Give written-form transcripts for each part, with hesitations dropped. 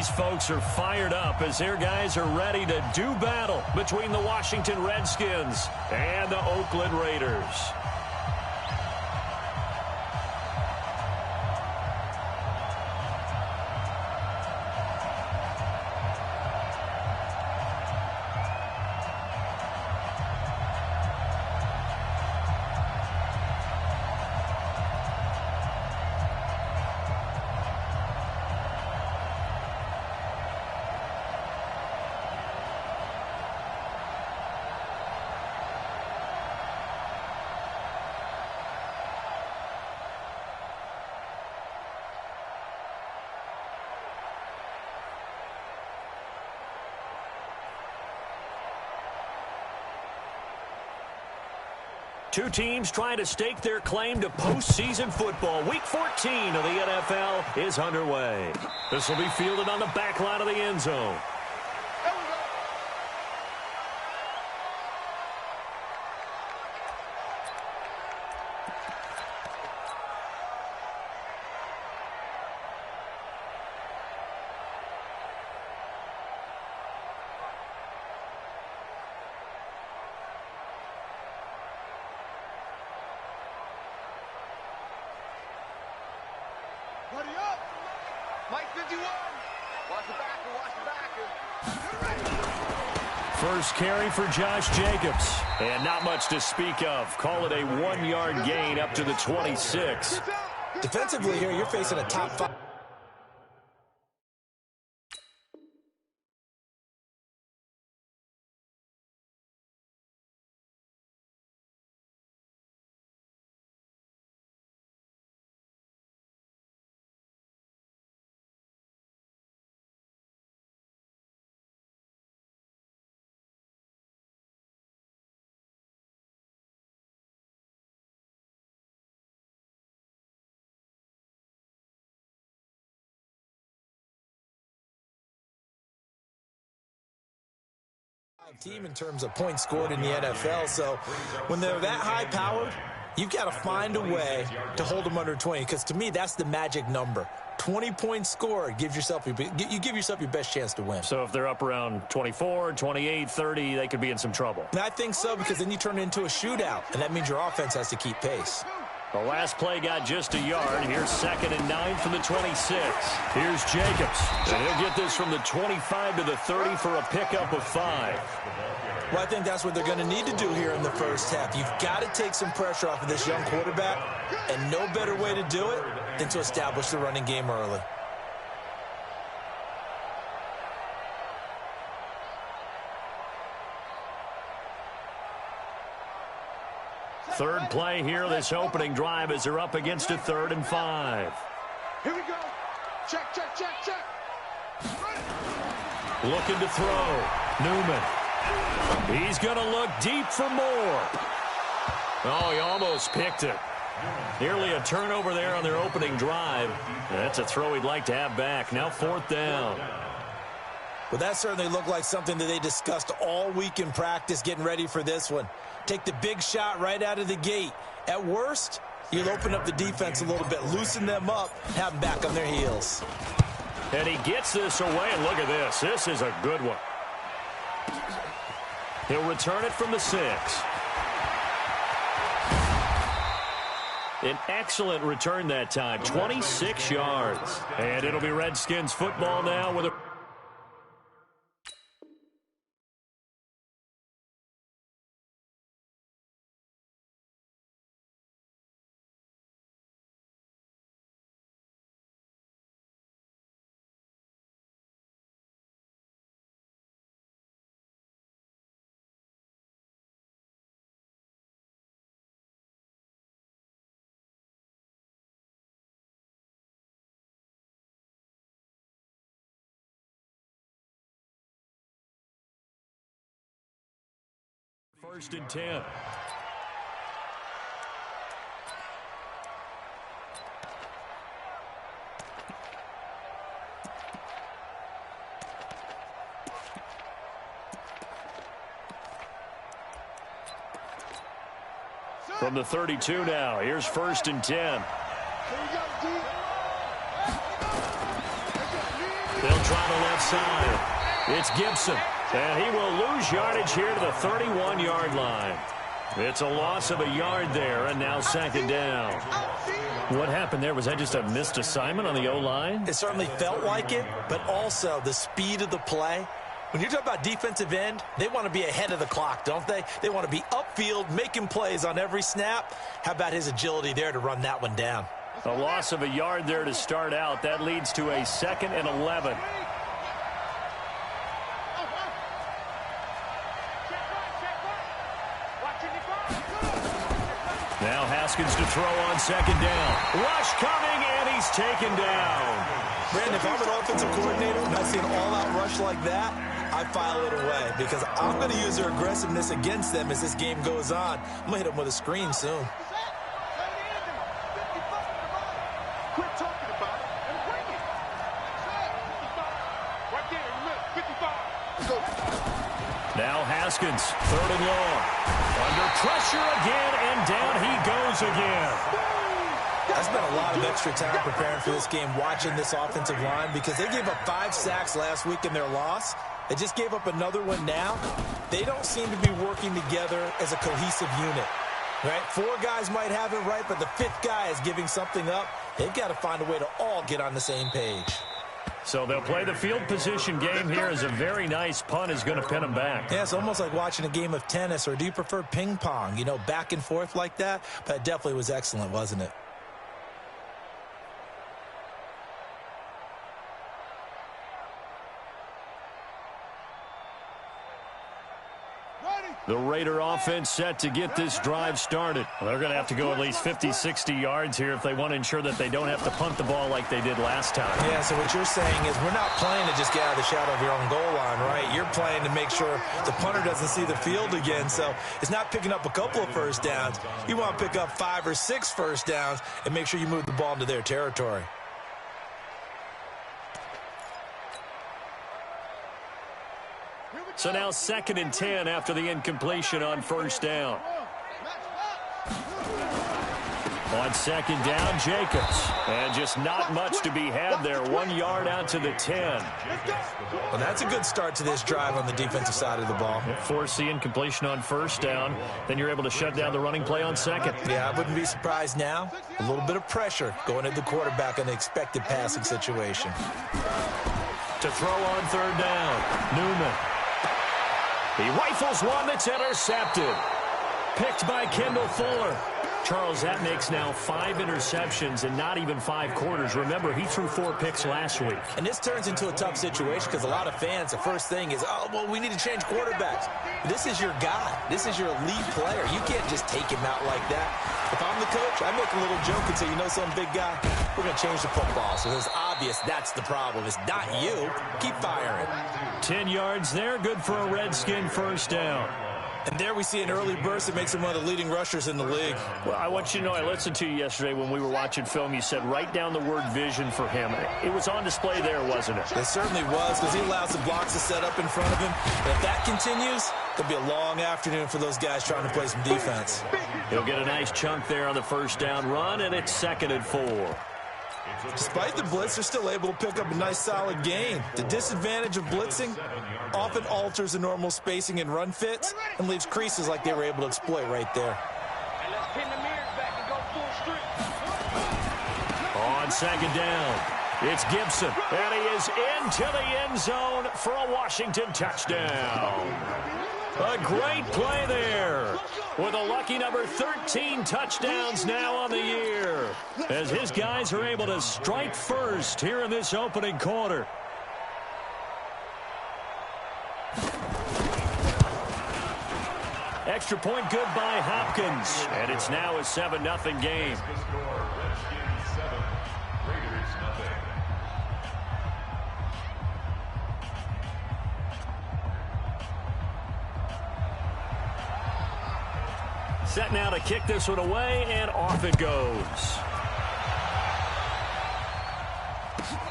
These folks are fired up as their guys are ready to do battle between the Washington Redskins and the Oakland Raiders. Two teams trying to stake their claim to postseason football. Week 14 of the NFL is underway. This will be fielded on the back line of the end zone. Buddy up! Mike 51! Watch the backer. First carry for Josh Jacobs. And not much to speak of. Call it a 1-yard gain up to the 26. Defensively here, you're facing a top 5. Team in terms of points scored in the NFL, so when they're that high powered, you've got to find a way to hold them under 20, because to me that's the magic number. 20 points scored gives yourself you give yourself your best chance to win. So if they're up around 24, 28, 30, they could be in some trouble. And I think so, because then you turn it into a shootout, and that means your offense has to keep pace. The last play got just a yard. Here's 2nd and 9 from the 26. Here's Jacobs. And he'll get this from the 25 to the 30 for a pickup of 5. Well, I think that's what they're going to need to do here in the first half. You've got to take some pressure off of this young quarterback, and no better way to do it than to establish the running game early. Third play here, this opening drive, as they're up against a 3rd and 5. Here we go. Check, check, check, check. Looking to throw. Newman. He's going to look deep for more. Oh, he almost picked it. Nearly a turnover there on their opening drive. That's a throw he'd like to have back. Now 4th down. Well, that certainly looked like something that they discussed all week in practice, getting ready for this one. Take the big shot right out of the gate. At worst, you'll open up the defense a little bit, loosen them up, have them back on their heels. And he gets this away, and look at this. This is a good one. He'll return it from the 6. An excellent return that time, 26 yards. And it'll be Redskins football now with a... First and 10. From the 32 now, here's 1st and 10. They'll try the left side. It's Gibson. And he will lose yardage here to the 31-yard line. It's a loss of a yard there, and now second down. What happened there? Was that just a missed assignment on the O-line? It certainly felt like it, but also the speed of the play. When you talk about defensive end, they want to be ahead of the clock, don't they? They want to be upfield, making plays on every snap. How about his agility there to run that one down? A loss of a yard there to start out. That leads to a 2nd and 11. Now Haskins to throw on second down. Rush coming, and he's taken down. Brandon, if I'm an offensive coordinator and I see an all-out rush like that, I file it away because I'm going to use their aggressiveness against them as this game goes on. I'm going to hit them with a screen soon. Quit talking about it and bring it. Right there, look, 55. Go. Now Haskins, 3rd and long. Under pressure again, and down he goes again. I spent a lot of extra time preparing for this game, watching this offensive line, because they gave up 5 sacks last week in their loss. They just gave up another one now. They don't seem to be working together as a cohesive unit. Right? 4 guys might have it right, but the 5th guy is giving something up. They've got to find a way to all get on the same page. So they'll play the field position game here as a very nice punt is going to pin them back. Yeah, it's almost like watching a game of tennis, or do you prefer ping pong? You know, back and forth like that? But it definitely was excellent, wasn't it? The Raider offense set to get this drive started. Well, they're going to have to go at least 50, 60 yards here if they want to ensure that they don't have to punt the ball like they did last time. Yeah, so what you're saying is we're not playing to just get out of the shadow of your own goal line, right? You're playing to make sure the punter doesn't see the field again. So it's not picking up a couple of first downs. You want to pick up 5 or 6 first downs and make sure you move the ball into their territory. So now 2nd and 10 after the incompletion on first down. On second down, Jacobs. And just not much to be had there. 1 yard out to the 10. Well, that's a good start to this drive on the defensive side of the ball. Force the incompletion on first down. Then you're able to shut down the running play on second. Yeah, I wouldn't be surprised now. A little bit of pressure going at the quarterback in an expected passing situation. To throw on third down, Newman. He rifles one that's intercepted. Picked by Kendall Fuller. Charles, that makes now 5 interceptions and not even 5 quarters. Remember, he threw 4 picks last week. And this turns into a tough situation because a lot of fans, the first thing is, oh, well, we need to change quarterbacks. This is your guy. This is your elite player. You can't just take him out like that. If I'm the coach, I make a little joke and say, you know, some big guy, we're going to change the football. So it's obvious that's the problem. It's not you. Keep firing. 10 yards there. Good for a Redskin first down. And there we see an early burst that makes him one of the leading rushers in the league. Well, I want you to know, I listened to you yesterday when we were watching film. You said write down the word vision for him. It was on display there, wasn't it? It certainly was, because he allows the blocks to set up in front of him. And if that continues, it'll be a long afternoon for those guys trying to play some defense. He'll get a nice chunk there on the first down run, and it's 2nd and 4. Despite the blitz, they're still able to pick up a nice solid gain. The disadvantage of blitzing often alters the normal spacing and run fits and leaves creases like they were able to exploit right there. And let's pin the mirrors back and go full strip. On second down, it's Gibson, and he is into the end zone for a Washington touchdown. A great play there with a lucky number 13 touchdowns now on the year as his guys are able to strike first here in this opening quarter. Extra point good by Hopkins, and it's now a 7-0 game. Set now to kick this one away, and off it goes.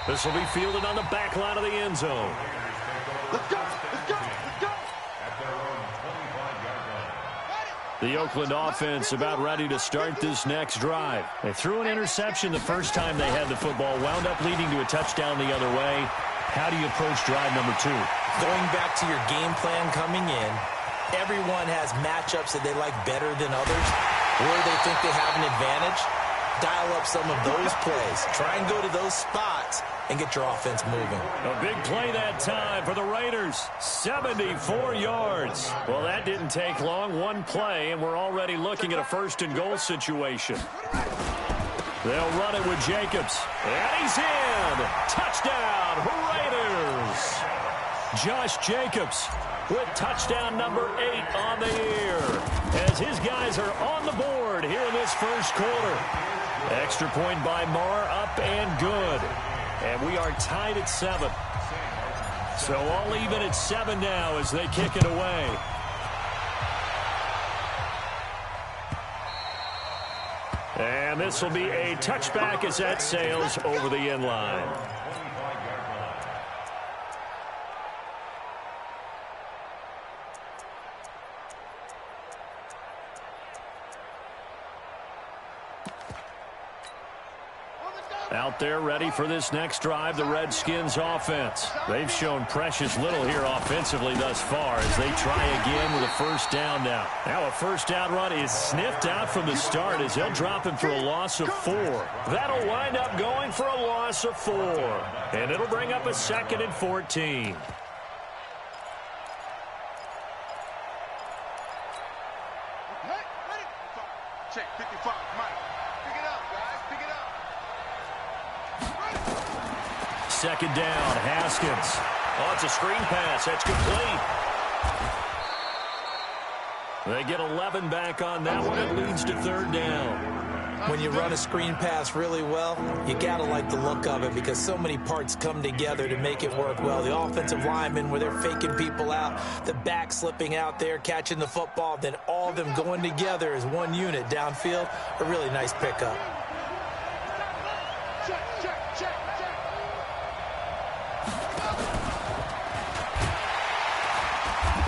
This will be fielded on the back line of the end zone. Let's go, let's go, let's go. The Oakland offense about ready to start this next drive. They threw an interception the first time they had the football, wound up leading to a touchdown the other way. How do you approach drive number 2? Going back to your game plan coming in, everyone has matchups that they like better than others, where they think they have an advantage. Dial up some of those plays. Try and go to those spots and get your offense moving. A big play that time for the Raiders. 74 yards. Well, that didn't take long. One play, and we're already looking at a first-and-goal situation. They'll run it with Jacobs. And he's in. Touchdown, Raiders. Josh Jacobs with touchdown number 8 on the year, as his guys are on the board here in this first quarter. Extra point by Marr, up and good. And we are tied at 7. So all even at 7 now as they kick it away. And this will be a touchback as that sails over the end line. Out there ready for this next drive, the Redskins offense. They've shown precious little here offensively thus far as they try again with a first down now. Now a first down run is sniffed out from the start as they'll drop him for a loss of 4. That'll wind up going for a loss of 4. And it'll bring up a 2nd and 14. Check 55, Mike. Pick it up, guys. Pick it up. Second down, Haskins. Oh, it's a screen pass. That's complete. They get 11 back on that one. It leads to 3rd down. When you run a screen pass really well, you got to like the look of it because so many parts come together to make it work well. The offensive linemen, where they're faking people out, the back slipping out there, catching the football, then all of them going together as one unit downfield. A really nice pickup.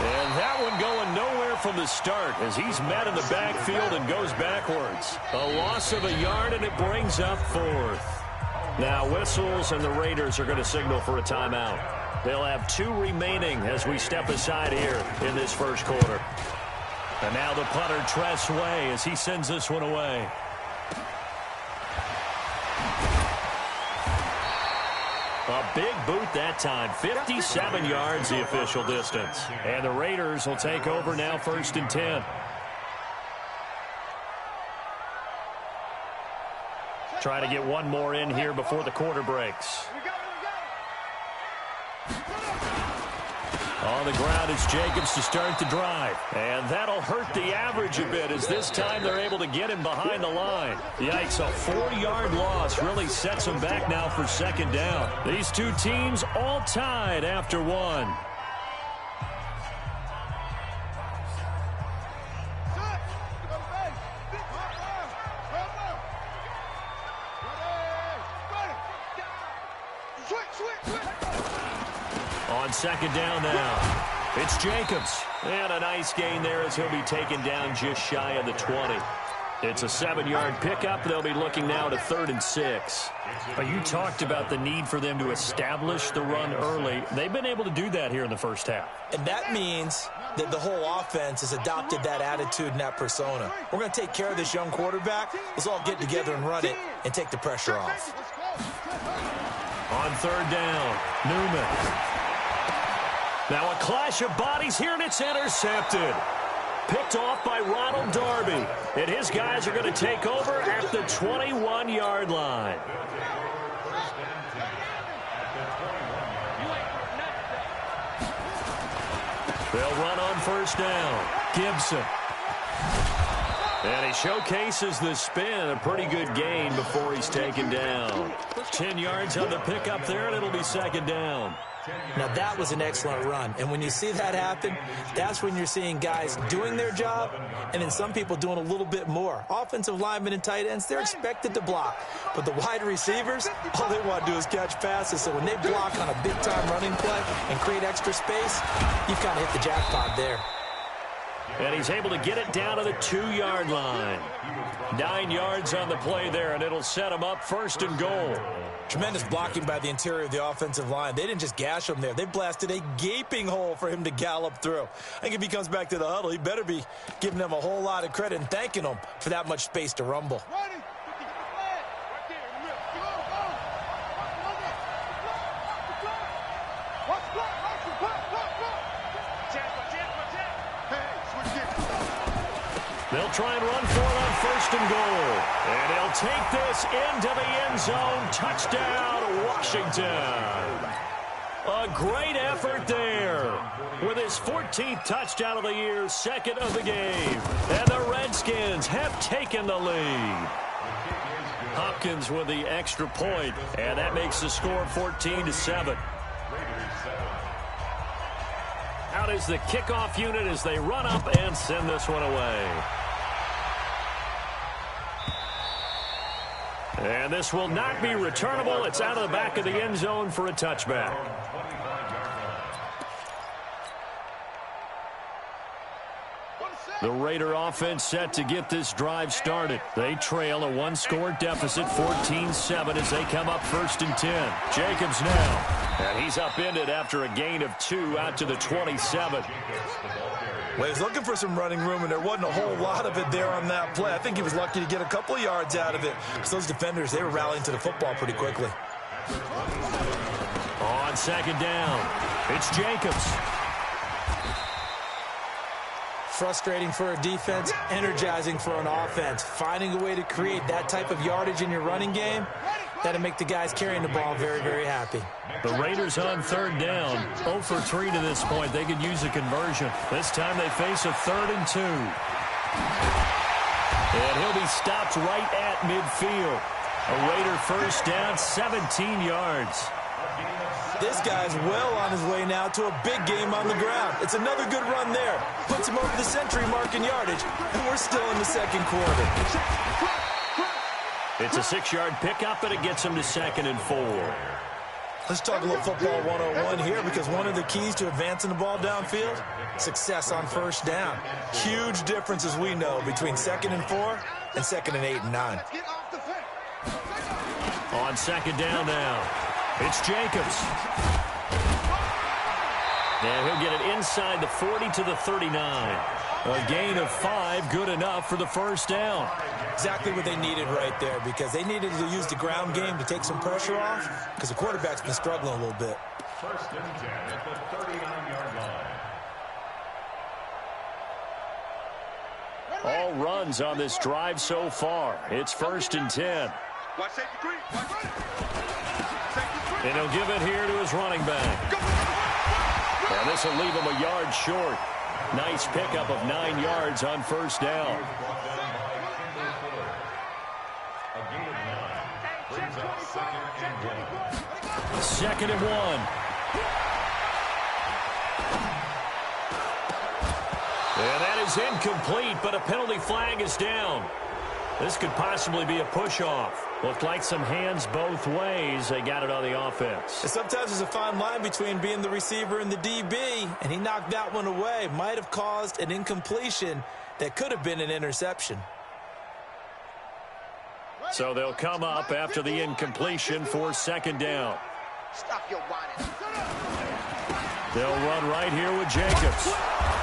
And that one going nowhere from the start as he's met in the backfield and goes backwards. A loss of a yard, and it brings up 4th. Now whistles, and the Raiders are going to signal for a timeout. They'll have 2 remaining as we step aside here in this first quarter. And now the punter, Tress Way, as he sends this one away. A big boot that time. 57 yards the official distance. And the Raiders will take over now 1st and 10. Try to get one more in here before the quarter breaks. On the ground, it's Jacobs to start the drive. And that'll hurt the average a bit as this time they're able to get him behind the line. Yikes, a 4-yard loss really sets them back now for 2nd down. These two teams all tied after 1. On 2nd down now, it's Jacobs. And a nice gain there as he'll be taken down just shy of the 20. It's a 7-yard pickup. They'll be looking now to 3rd and 6. But you talked about the need for them to establish the run early. They've been able to do that here in the first half. And that means that the whole offense has adopted that attitude and that persona. We're going to take care of this young quarterback. Let's all get together and run it and take the pressure off. On 3rd down, Newman. Now a clash of bodies here, and it's intercepted. Picked off by Ronald Darby. And his guys are going to take over at the 21-yard line. They'll run on 1st down. Gibson. And he showcases the spin. A pretty good gain before he's taken down. 10 yards on the pickup there, and it'll be 2nd down. Now, that was an excellent run. And when you see that happen, that's when you're seeing guys doing their job and then some people doing a little bit more. Offensive linemen and tight ends, they're expected to block. But the wide receivers, all they want to do is catch passes. So when they block on a big-time running play and create extra space, you've kind of hit the jackpot there. And he's able to get it down to the 2-yard line. 9 yards on the play there, and it'll set him up 1st and goal. Tremendous blocking by the interior of the offensive line. They didn't just gash him there. They blasted a gaping hole for him to gallop through. I think if he comes back to the huddle, he better be giving them a whole lot of credit and thanking them for that much space to rumble. They'll try and run for it on 1st and goal. And he'll take this into the end zone. Touchdown, Washington. A great effort there. With his 14th touchdown of the year, 2nd of the game. And the Redskins have taken the lead. Hopkins with the extra point, and that makes the score 14-7. Out is the kickoff unit as they run up and send this one away. And this will not be returnable. It's out of the back of the end zone for a touchback. The Raider offense set to get this drive started. They trail a 1-score deficit, 14-7, as they come up 1st and 10. Jacobs now. And he's upended after a gain of 2 out to the 27. Well, he's looking for some running room, and there wasn't a whole lot of it there on that play. I think he was lucky to get a couple of yards out of it. So those defenders, they were rallying to the football pretty quickly. On 2nd down, it's Jacobs. Frustrating for a defense, energizing for an offense. Finding a way to create that type of yardage in your running game, that'll make the guys carrying the ball very, very happy. The Raiders on 3rd down, 0 for 3 to this point. They could use a conversion. This time they face a 3rd and 2. And he'll be stopped right at midfield. A Raider 1st down, 17 yards. This guy's well on his way now to a big game on the ground. It's another good run there. Puts him over the century mark in yardage, and we're still in the 2nd quarter. It's a 6-yard pickup, and it gets him to 2nd and 4. Let's talk a little football 101 here, because one of the keys to advancing the ball downfield, success on 1st down. Huge difference, as we know, between 2nd and 4 and 2nd and 8 and 9. On 2nd down now, it's Jacobs. And he'll get it inside the 40 to the 39. A gain of 5, good enough for the 1st down. Exactly what they needed right there, because they needed to use the ground game to take some pressure off, because the quarterback's been struggling a little bit. 1st and 10 at the 39-yard line. All runs on this drive so far. It's 1st and 10. And he'll give it here to his running back. And this will leave him a yard short. Nice pickup of 9 yards on 1st down. Second and 1. And that is incomplete, but a penalty flag is down. This could possibly be a push-off. Looked like some hands both ways. They got it on the offense. Sometimes there's a fine line between being the receiver and the DB, and he knocked that one away. Might have caused an incompletion that could have been an interception. So they'll come up after the incompletion for 2nd down. Stop your whining. They'll run right here with Jacobs.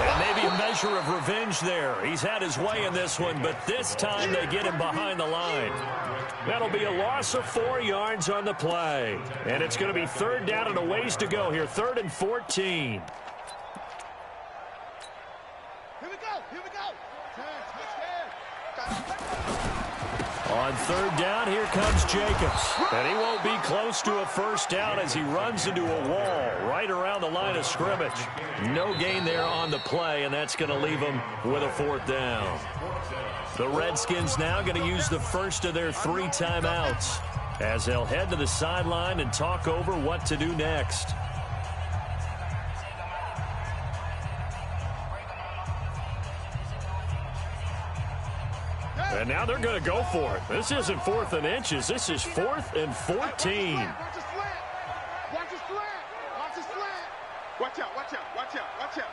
And maybe a measure of revenge there. He's had his way in this one, but this time they get him behind the line. That'll be a loss of 4 yards on the play. And it's going to be 3rd down and a ways to go here. 3rd and 14. Here we go. Here we go. On 3rd down, here comes Jacobs. And he won't be close to a 1st down as he runs into a wall right around the line of scrimmage. No gain there on the play, and that's going to leave him with a 4th down. The Redskins now going to use the first of their 3 timeouts as they'll head to the sideline and talk over what to do next. And now they're going to go for it. This isn't 4th and inches. This is 4th and 14. Watch his slant. Watch his slant. Watch his slant. Watch out. Watch out. Watch out. Watch out.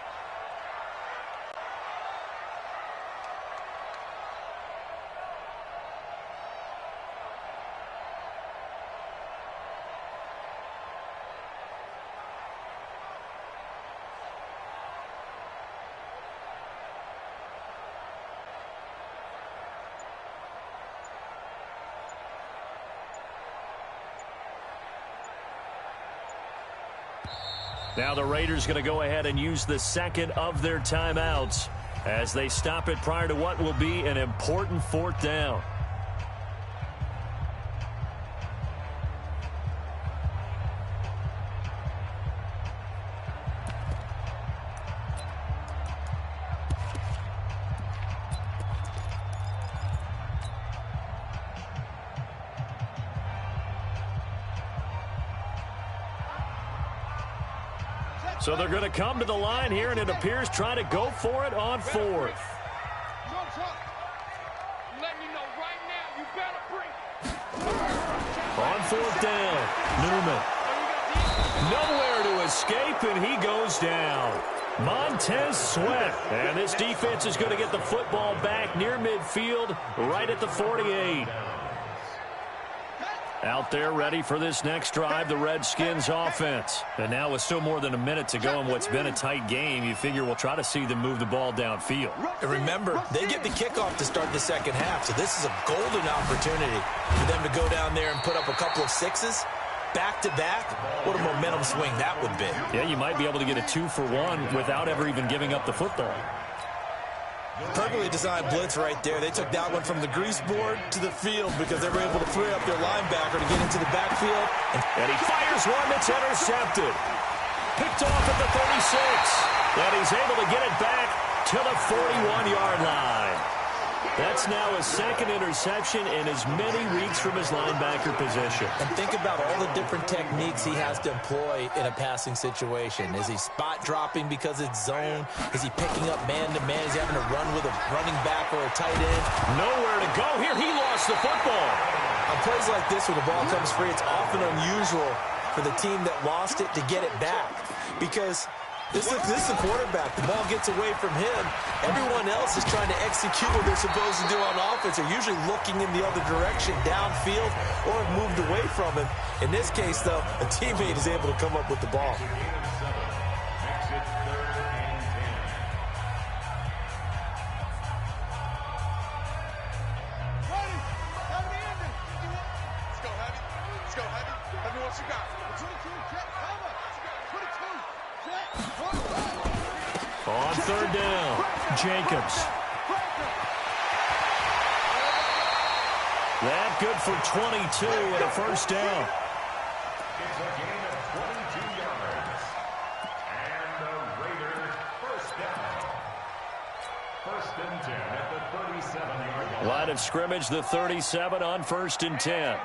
Now the Raiders going to go ahead and use the second of their timeouts as they stop it prior to what will be an important fourth down. So they're going to come to the line here, and it appears trying to go for it on fourth. On fourth down, Newman. Nowhere to escape, and he goes down. Montez Sweat. And this defense is going to get the football back near midfield, right at the 48. Out there ready for this next drive, the Redskins offense. And now with still more than a minute to go in what's been a tight game, you figure we'll try to see them move the ball downfield. And remember, they get the kickoff to start the second half, so this is a golden opportunity for them to go down there and put up a couple of sixes. Back-to-back, what a momentum swing that would be. Yeah, you might be able to get a 2-for-1 without ever even giving up the football. Perfectly designed blitz right there. They took that one from the grease board to the field because they were able to free up their linebacker to get into the backfield. And he fires one that's intercepted. Picked off at the 36. And he's able to get it back to the 41-yard line. That's now his second interception in as many weeks from his linebacker position. And think about all the different techniques he has to employ in a passing situation. Is he spot dropping because it's zone? Is he picking up man-to-man? Is he having to run with a running back or a tight end? Nowhere to go here. He lost the football. On plays like this where the ball comes free, it's often unusual for the team that lost it to get it back. Because this is the quarterback. The ball gets away from him. Everyone else is trying to execute what they're supposed to do on offense. They're usually looking in the other direction, downfield, or have moved away from him. In this case, though, a teammate is able to come up with the ball. On third down, Jacobs. That good for 22 and a first down. It's a gain of 22 yards. And the Raiders first down. First and 10 at the 37-yard line. Line of scrimmage, the 37 on first and 10.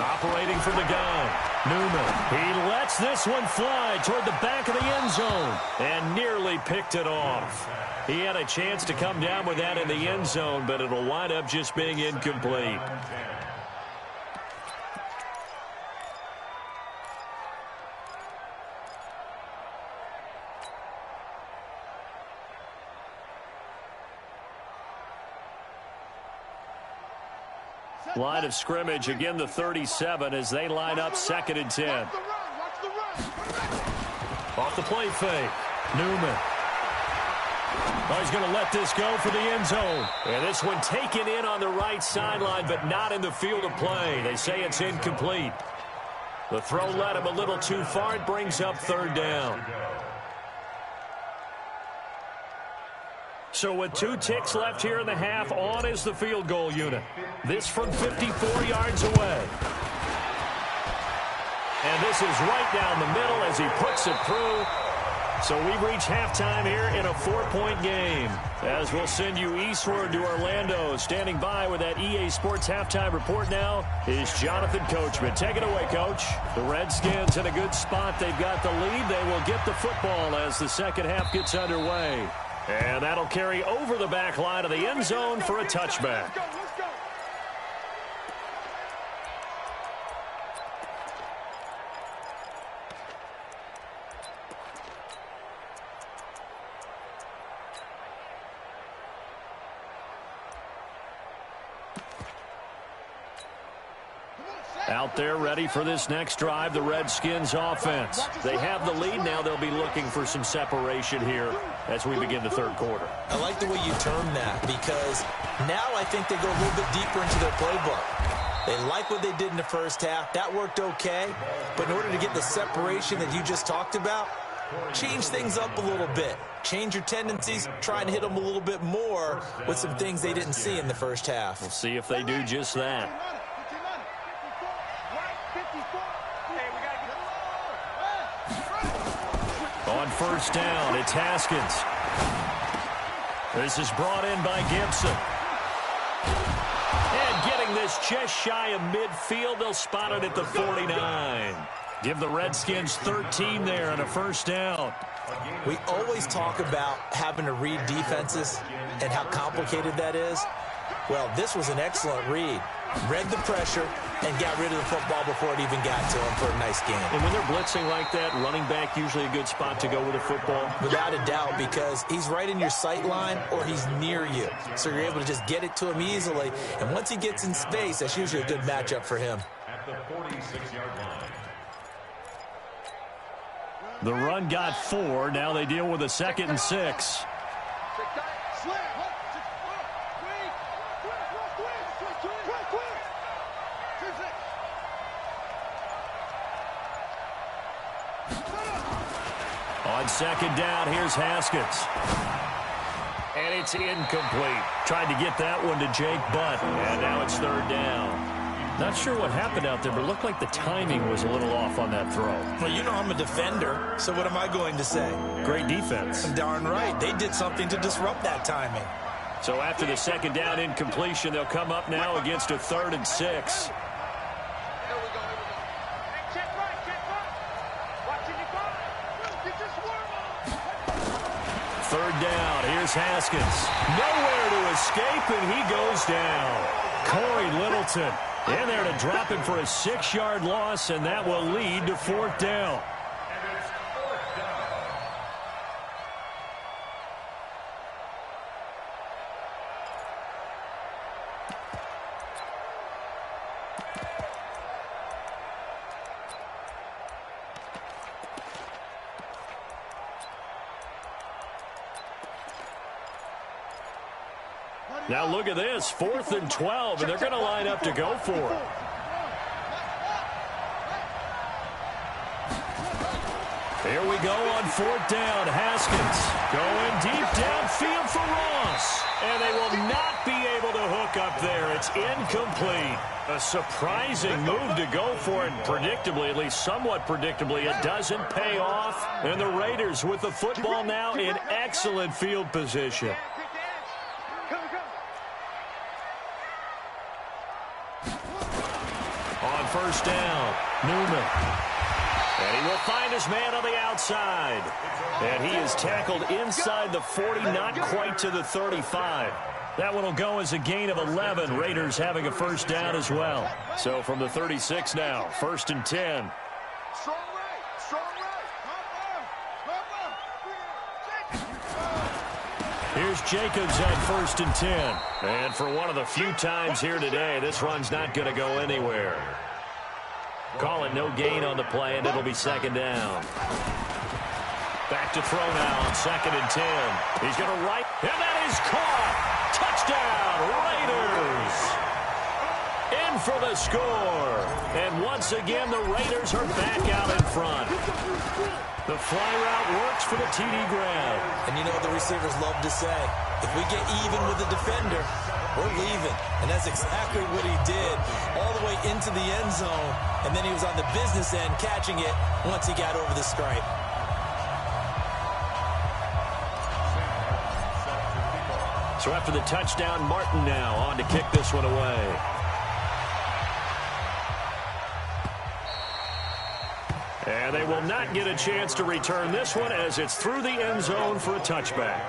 Operating from the gun, Newman. He lets this one fly toward the back of the end zone and nearly picked it off. He had a chance to come down with that in the end zone, but it'll wind up just being incomplete. Line of scrimmage, again the 37 as they line up second and 10. Off the play fake, Newman. Oh, he's going to let this go for the end zone. And this one taken in on the right sideline, but not in the field of play. They say it's incomplete. The throw led him a little too far. It brings up third down. So with 2 ticks left here in the half, on is the field goal unit. This from 54 yards away. And this is right down the middle as he puts it through. So we reach halftime here in a 4-point game. As we'll send you eastward to Orlando. Standing by with that EA Sports halftime report now is Jonathan Coachman. Take it away, Coach. The Redskins in a good spot. They've got the lead. They will get the football as the second half gets underway. And that'll carry over the back line of the end zone for a touchback. Out there ready for this next drive, the Redskins offense. They have the lead now. They'll be looking for some separation here as we begin the third quarter. I like the way you term that, because now I think they go a little bit deeper into their playbook. They like what they did in the first half. That worked okay. But in order to get the separation that you just talked about, change things up a little bit. Change your tendencies. Try and hit them a little bit more with some things they didn't see in the first half. We'll see if they do just that. On first down, it's Haskins. This is brought in by Gibson. And getting this just shy of midfield, they'll spot it at the 49. Give the Redskins 13 there and a first down. We always talk about having to read defenses and how complicated that is. Well, this was an excellent read. Read the pressure and got rid of the football before it even got to him for a nice game. And when they're blitzing like that, running back usually a good spot to go with the football? Without a doubt, because he's right in your sight line or he's near you. So you're able to just get it to him easily. And once he gets in space, that's usually a good matchup for him. At the 46-yard line. The run got 4. Now they deal with a 2nd and 6. On 2nd down, here's Haskins. And it's incomplete. Tried to get that one to Jake Butt. And now it's 3rd down. Not sure what happened out there, but it looked like the timing was a little off on that throw. Well, you know I'm a defender, so what am I going to say? Great defense. Darn right. They did something to disrupt that timing. So after the 2nd down incompletion, they'll come up now against a 3rd and 6. Third down, here's Haskins. Nowhere to escape, and he goes down. Corey Littleton in there to drop him for a 6-yard loss, and that will lead to 4th down. Now look at this, 4th and 12, and they're going to line up to go for it. Here we go on 4th down. Haskins going deep downfield for Ross. And they will not be able to hook up there. It's incomplete. A surprising move to go for it. Predictably, at least somewhat predictably, it doesn't pay off. And the Raiders with the football now in excellent field position. On first down, Newman. And he will find his man on the outside. And he is tackled inside the 40, not quite to the 35. That one will go as a gain of 11. Raiders having a first down as well. So from the 36 now, 1st and 10. Here's Jacobs at 1st and 10. And for one of the few times here today, this run's not going to go anywhere. Call it no gain on the play, and it'll be 2nd down. Back to throw now on 2nd and 10. He's going to right, and that is caught. Touchdown, Raiders. In for the score. And once again, the Raiders are back out in front. The fly route works for the TD grab. And you know what the receivers love to say? If we get even with the defender, we're leaving. And that's exactly what he did, all the way into the end zone. And then he was on the business end catching it once he got over the stripe. So after the touchdown, Martin now on to kick this one away. And they will not get a chance to return this one as it's through the end zone for a touchback.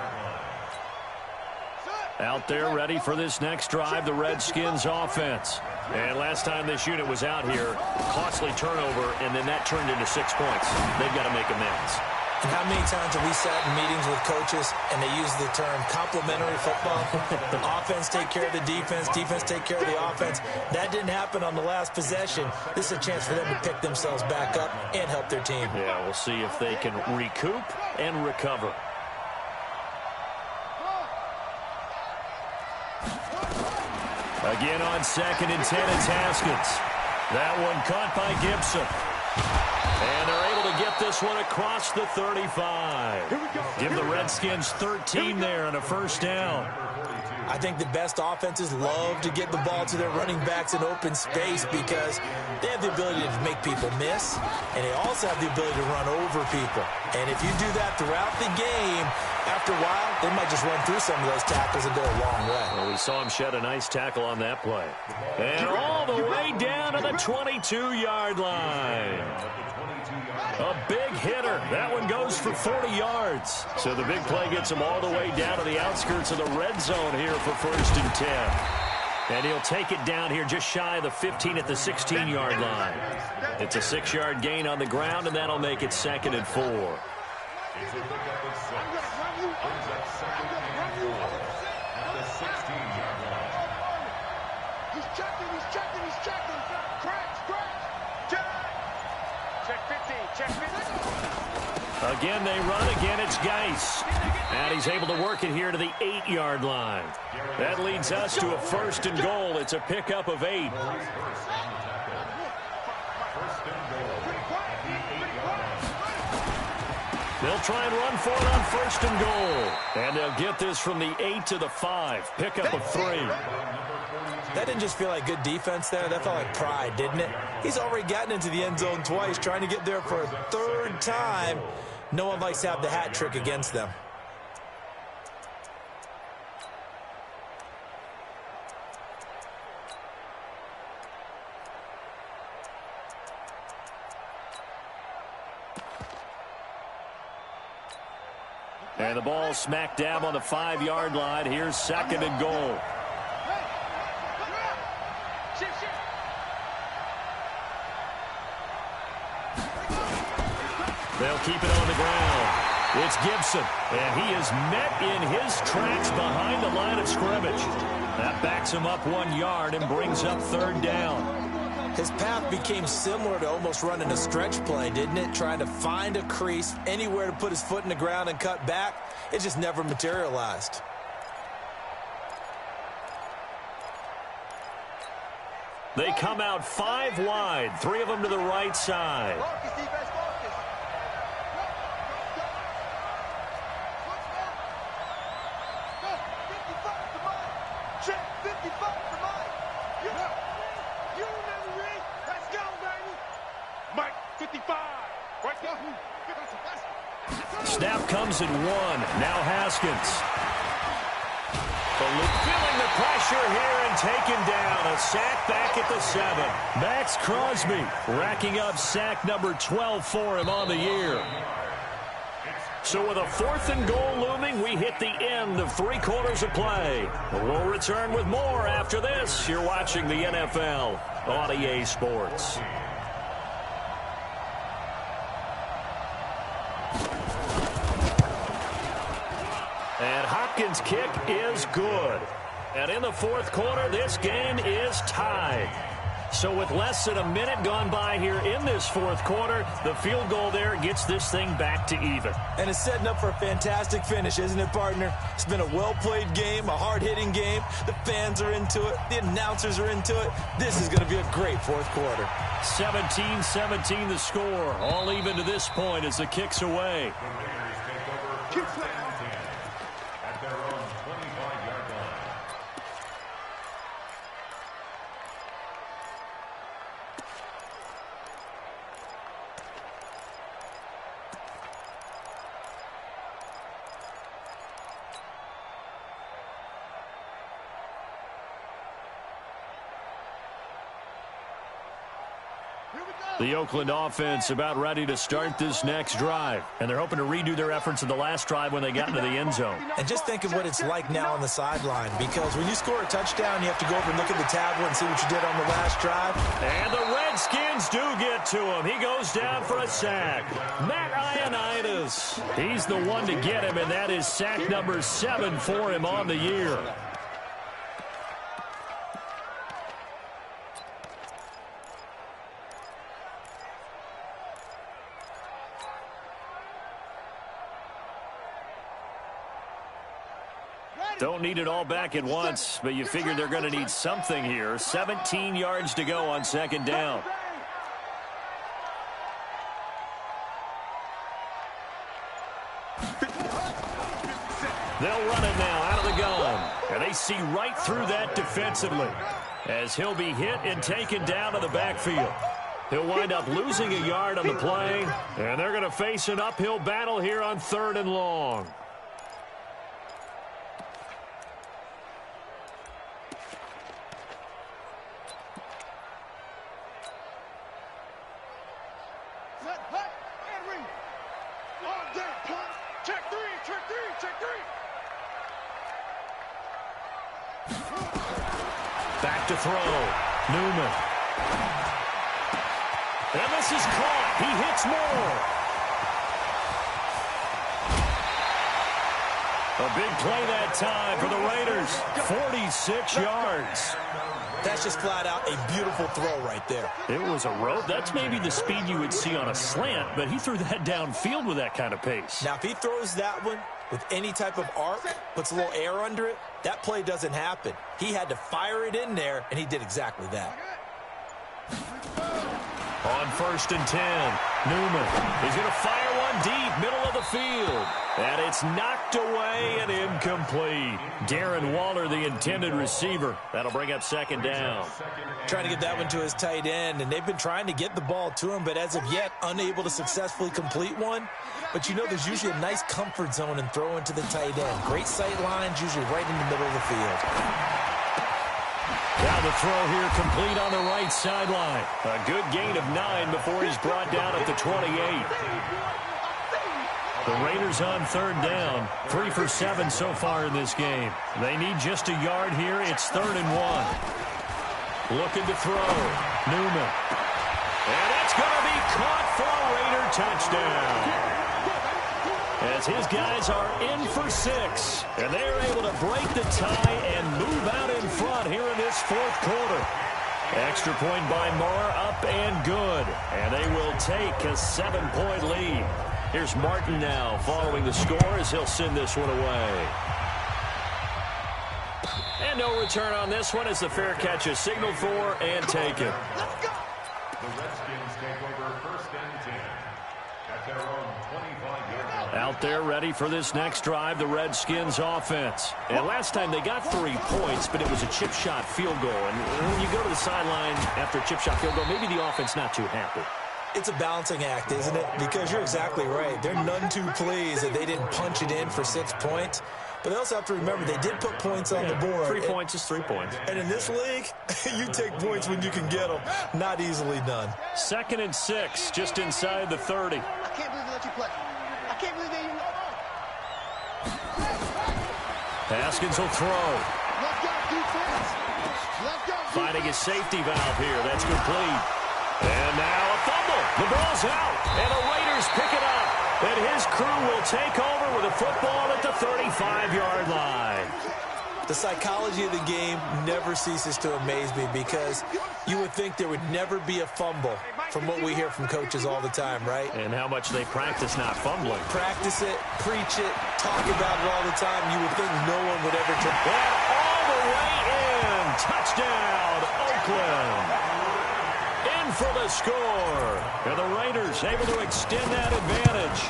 Out there ready for this next drive, the Redskins offense. And last time this unit was out here, costly turnover, and then that turned into 6 points. They've got to make amends. And how many times have we sat in meetings with coaches and they use the term complementary football? The offense take care of the defense, defense take care of the offense. That didn't happen on the last possession. This is a chance for them to pick themselves back up and help their team. Yeah, we'll see if they can recoup and recover. Again on 2nd and 10, it's Haskins. That one caught by Gibson. And they're able to get this one across the 35. Give the Redskins 13 there on a first down. I think the best offenses love to get the ball to their running backs in open space because they have the ability to make people miss, and they also have the ability to run over people. And if you do that throughout the game, after a while, they might just run through some of those tackles and go a long way. Well, we saw him shed a nice tackle on that play. And all the way down to the 22-yard line. A big hitter. That one goes for 40 yards. So the big play gets him all the way down to the outskirts of the red zone here for 1st and 10. And he'll take it down here just shy of the 15 at the 16-yard line. It's a 6-yard gain on the ground, and that'll make it 2nd and 4. It's a pickup of 6. Brings up 2nd and 4 at the 16-yard line. He's checking. Crash. Check 15. Check 15. Again, they run. Again, it's Geis. And he's able to work it here to the 8-yard line. That leads us to a 1st and goal. It's a pickup of 8. They'll try and run for it on 1st and goal. And they'll get this from the 8 to the 5. Pickup of 3. That didn't just feel like good defense there. That felt like pride, didn't it? He's already gotten into the end zone twice, trying to get there for a 3rd time. No one likes to have the hat trick against them. And the ball smack dab on the 5-yard line. Here's 2nd and goal. They'll keep it on the ground. It's Gibson, and he is met in his tracks behind the line of scrimmage. That backs him up 1 yard and brings up 3rd down. His path became similar to almost running a stretch play, didn't it? Trying to find a crease, anywhere to put his foot in the ground and cut back. It just never materialized. They come out 5 wide, 3 of them to the right side. Snap comes at 1. Now Haskins. Feeling the pressure here and taken down. A sack back at the 7. Max Crosby racking up sack number 12 for him on the year. So with a 4th and goal looming, we hit the end of 3 quarters of play. We'll return with more after this. You're watching the NFL on EA Sports. And Hopkins' kick is good. And in the 4th quarter, this game is tied. So with less than a minute gone by here in this 4th quarter, the field goal there gets this thing back to even. And it's setting up for a fantastic finish, isn't it, partner? It's been a well-played game, a hard-hitting game. The fans are into it. The announcers are into it. This is going to be a great 4th quarter. 17-17 the score. All even to this point as the kick's away. At their own 25-yard line. The Oakland offense about ready to start this next drive. And they're hoping to redo their efforts in the last drive when they got into the end zone. And just think of what it's like now on the sideline, because when you score a touchdown, you have to go over and look at the tablet and see what you did on the last drive. And the Redskins do get to him. He goes down for a sack. Matt Ioannidis. He's the one to get him, and that is sack number 7 for him on the year. Don't need it all back at once, but you figure they're going to need something here. 17 yards to go on second down. They'll run it now out of the gun. And they see right through that defensively as he'll be hit and taken down to the backfield. He'll wind up losing a yard on the play, and they're going to face an uphill battle here on 3rd and long. Back to throw. Newman. And this is caught. He hits Moore. A big play that time for the Raiders. 46 yards. That's just flat out a beautiful throw right there. It was a rope. That's maybe the speed you would see on a slant, but he threw that downfield with that kind of pace. Now, if he throws that one with any type of arc, puts a little air under it, that play doesn't happen. He had to fire it in there, and he did exactly that. On 1st and 10, Newman is going to fire one deep, middle of the field. And it's knocked away and incomplete. Darren Waller, the intended receiver. That'll bring up 2nd down. Trying to get that one to his tight end, and they've been trying to get the ball to him, but as of yet, unable to successfully complete one. But you know there's usually a nice comfort zone in throwing to the tight end. Great sight lines, usually right in the middle of the field. Now the throw here complete on the right sideline. A good gain of 9 before he's brought down at the 28. The Raiders on 3rd down. 3 for 7 so far in this game. They need just a yard here. It's 3rd and 1. Looking to throw. Newman. And it's going to be caught for a Raider touchdown. As his guys are in for 6. And they're able to break the tie and move out in front here in this 4th quarter. Extra point by Moore, up and good. And they will take a 7-point lead. Here's Martin now following the score as he'll send this one away. And no return on this one as the fair catch is signaled for and taken. The Redskins take over 1st and 10 at their own 25-yard line. Out there ready for this next drive, the Redskins offense. And last time they got 3 points, but it was a chip shot field goal. And when you go to the sideline after a chip shot field goal, maybe the offense not too happy. It's a balancing act, isn't it? Because you're exactly right. They're none too pleased that they didn't punch it in for 6 points. But they also have to remember they did put points on the board. 3 points is 3 points. And in this league, you take points when you can get them. Not easily done. 2nd and 6, just inside the 30. I can't believe they let you play. I can't believe they... Haskins will throw. Let's go, defense. Let's go, defense. Finding his safety valve here. That's complete. And now a fumble. The ball's out. And the Raiders pick it up. And his crew will take over with a football at the 35-yard line. The psychology of the game never ceases to amaze me because you would think there would never be a fumble from what we hear from coaches all the time, right? And how much they practice not fumbling. Practice it, preach it, talk about it all the time. You would think no one would ever try. And all the way in. Touchdown, Oakland. In for the score. And the Raiders able to extend that advantage.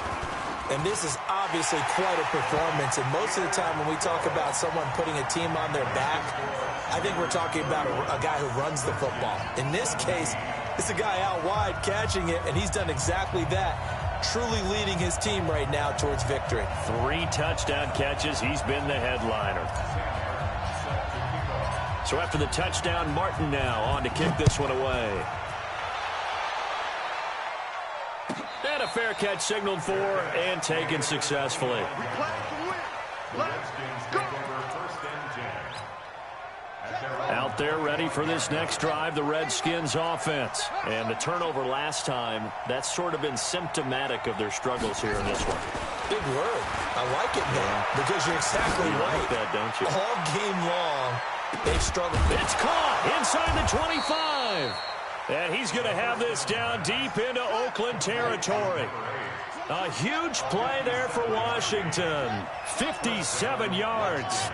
And this is obviously quite a performance. And most of the time when we talk about someone putting a team on their back, I think we're talking about a guy who runs the football. In this case, it's a guy out wide catching it, and he's done exactly that, truly leading his team right now towards victory. 3 touchdown catches. He's been the headliner. So after the touchdown, Martin now on to kick this one away. And a fair catch signaled for and taken successfully. Out there ready for this next drive, the Redskins offense. And the turnover last time, that's sort of been symptomatic of their struggles here in this one. Big word. I like it now because you're exactly right. Like that, don't you? All game long, they've struggled. It's caught inside the 25. And he's going to have this down deep into Oakland territory. A huge play there for Washington. 57 yards.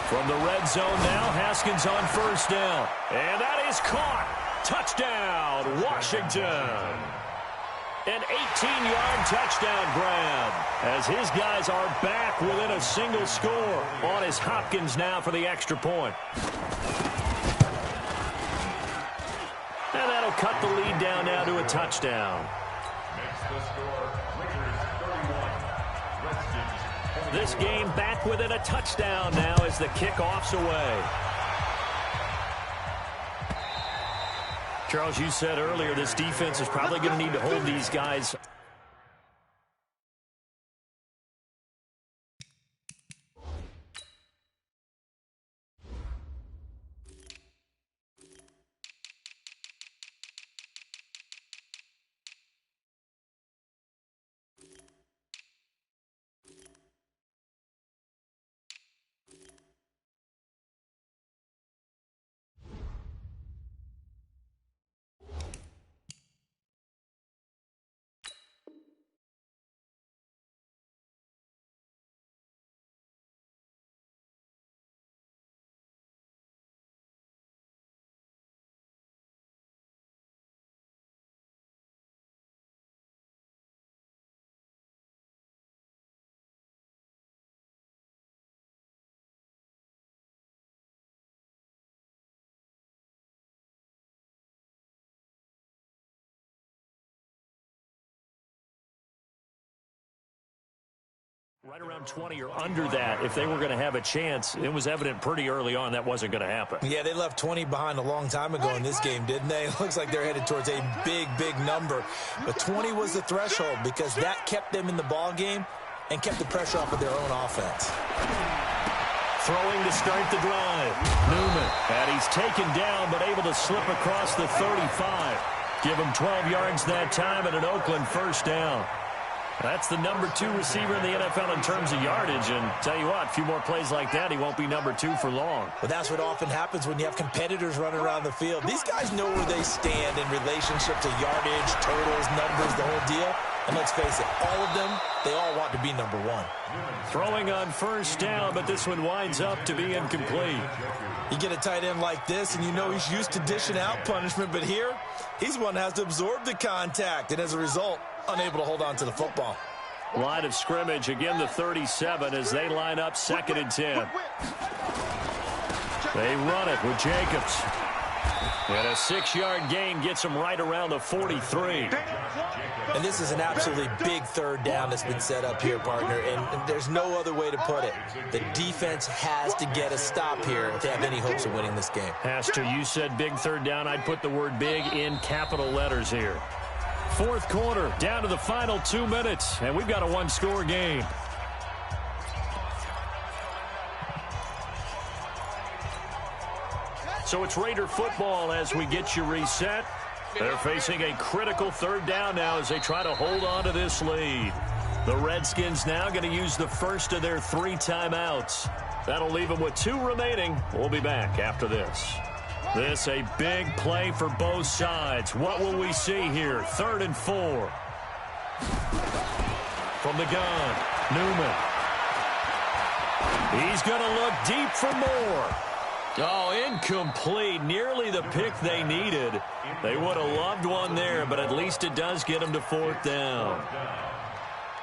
From the red zone now, Haskins on first down. And that is caught. Touchdown, Washington. An 18-yard touchdown grab as his guys are back within a single score. On is Hopkins now for the extra point. And that'll cut the lead down now to a touchdown. Makes the score Raiders 31, Redskins 21. This game back within a touchdown now as the kickoff's away. Charles, you said earlier this defense is probably going to need to hold these guys. Right around 20 or under that, if they were going to have a chance, it was evident pretty early on that wasn't going to happen. Yeah, they left 20 behind a long time ago in this game, didn't they? It looks like they're headed towards a big, big number. But 20 was the threshold because that kept them in the ball game and kept the pressure off of their own offense. Throwing to start the drive. Newman, and he's taken down but able to slip across the 35. Give him 12 yards that time and an Oakland first down. That's the number 2 receiver in the NFL in terms of yardage. And tell you what, a few more plays like that, he won't be number 2 for long. But that's what often happens when you have competitors running around the field. These guys know where they stand in relationship to yardage, totals, numbers, the whole deal. And let's face it, all of them, they all want to be number 1. Throwing on first down, but this one winds up to be incomplete. You get a tight end like this, and you know he's used to dishing out punishment. But here, he's one that has to absorb the contact. And as a result, unable to hold on to the football. Line of scrimmage, again the 37 as they line up 2nd and 10. They run it with Jacobs. And a 6-yard gain gets them right around the 43. And this is an absolutely big third down that's been set up here, partner. And there's no other way to put it. The defense has to get a stop here if they have any hopes of winning this game. Has to. You said big third down. I'd put the word big in capital letters here. 4th quarter, down to the final 2 minutes, and we've got a 1-score game. So it's Raider football as we get you reset. They're facing a critical third down now as they try to hold on to this lead. The Redskins now going to use the first of their 3 timeouts. That'll leave them with 2 remaining. We'll be back after this. This a big play for both sides. What will we see here? 3rd and 4. From the gun, Newman. He's going to look deep for more. Oh, incomplete. Nearly the pick they needed. They would have loved one there, but at least it does get them to 4th down.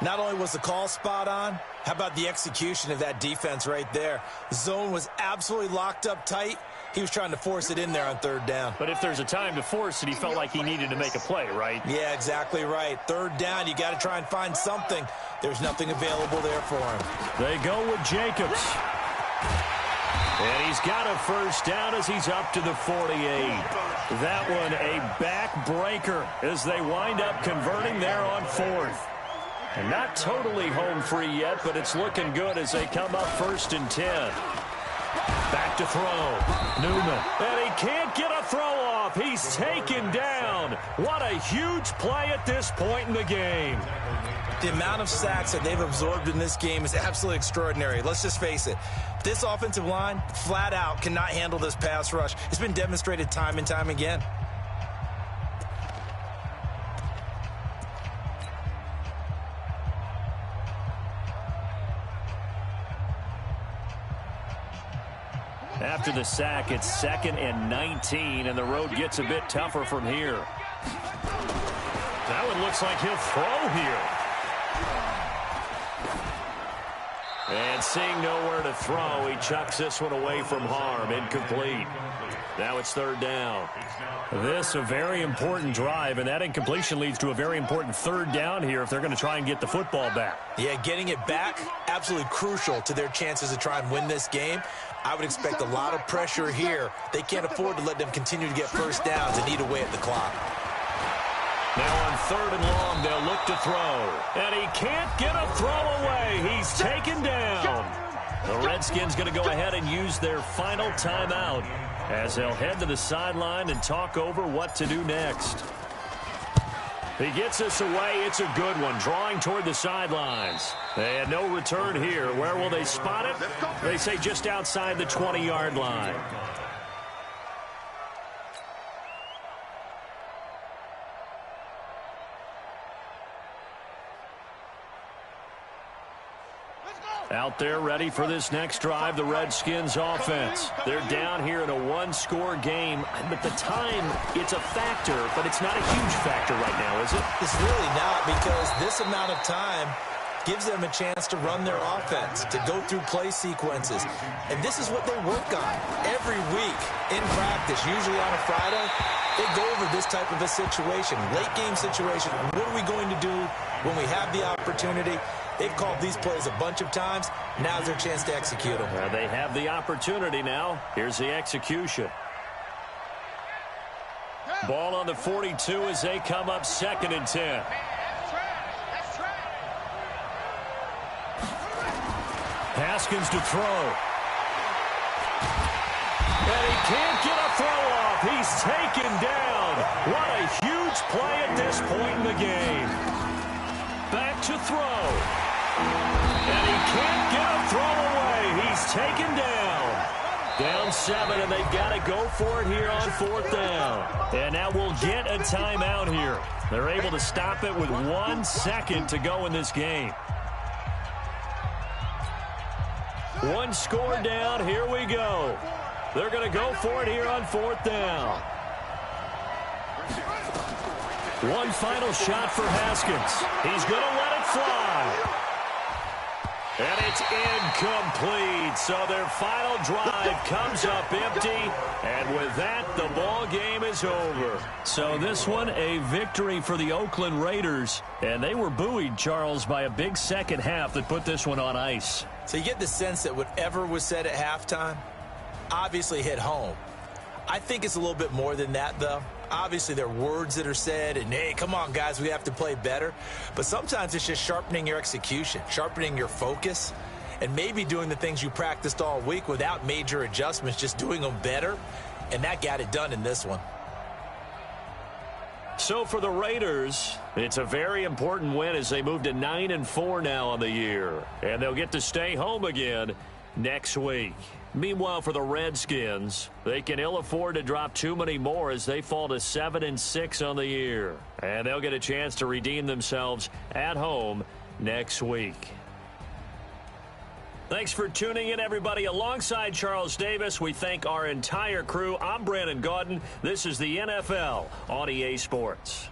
Not only was the call spot on, how about the execution of that defense right there? The zone was absolutely locked up tight. He was trying to force it in there on 3rd down. But if there's a time to force it, he felt like he needed to make a play, right? Yeah, exactly right. 3rd down, you got to try and find something. There's nothing available there for him. They go with Jacobs. And he's got a first down as he's up to the 48. That one a backbreaker as they wind up converting there on 4th. And not totally home free yet, but it's looking good as they come up 1st and 10. Back to throw. Newman. And he can't get a throw off. He's taken down. What a huge play at this point in the game. The amount of sacks that they've absorbed in this game is absolutely extraordinary. Let's just face it. This offensive line, flat out, cannot handle this pass rush. It's been demonstrated time and time again. after the sack. It's 2nd and 19, and the road gets a bit tougher from here. That one looks like he'll throw here. And seeing nowhere to throw, he chucks this one away from harm. Incomplete. Now it's 3rd down. This a very important drive, and that incompletion leads to a very important 3rd down here if they're going to try and get the football back. Yeah, getting it back, absolutely crucial to their chances to try and win this game. I would expect a lot of pressure here. They can't afford to let them continue to get first downs and eat away at the clock. Now on 3rd and long, they'll look to throw. And he can't get a throw away. He's taken down. The Redskins going to go ahead and use their final timeout as they'll head to the sideline and talk over what to do next. He gets this away. It's a good one, drawing toward the sidelines. And no return here. Where will they spot it? They say just outside the 20-yard line. Out there ready for this next drive, the Redskins offense. They're down here in a one-score game, but the time, it's a factor, but it's not a huge factor right now, is it? It's really not, because this amount of time gives them a chance to run their offense, to go through play sequences. And this is what they work on every week in practice, usually on a Friday. They go over this type of a situation, late game situation. What are we going to do when we have the opportunity? They've called these plays a bunch of times. Now's their chance to execute them. Well, they have the opportunity now. Here's the execution. Ball on the 42 as they come up 2nd and 10. Haskins to throw. And he can't get a throw off. He's taken down. What a huge play at this point in the game. Back to throw. And he can't get a throw away. He's taken down. Down 7, and they've got to go for it here on 4th down. And now we'll get a timeout here. They're able to stop it with 1 second to go in this game. 1 score down. Here we go. They're going to go for it here on 4th down. One final shot for Haskins. He's going to let it fly. And it's incomplete. So their final drive comes up empty. And with that, the ball game is over. So this one, a victory for the Oakland Raiders. And they were buoyed, Charles, by a big second half that put this one on ice. So you get the sense that whatever was said at halftime obviously hit home. I think it's a little bit more than that, though. Obviously, there are words that are said, and, hey, come on, guys, we have to play better. But sometimes it's just sharpening your execution, sharpening your focus, and maybe doing the things you practiced all week without major adjustments, just doing them better. And that got it done in this one. So for the Raiders, it's a very important win as they move to 9-4 now on the year. And they'll get to stay home again next week. Meanwhile, for the Redskins, they can ill afford to drop too many more as they fall to 7-6 on the year. And they'll get a chance to redeem themselves at home next week. Thanks for tuning in, everybody. Alongside Charles Davis, we thank our entire crew. I'm Brandon Gaudin. This is the NFL on EA Sports.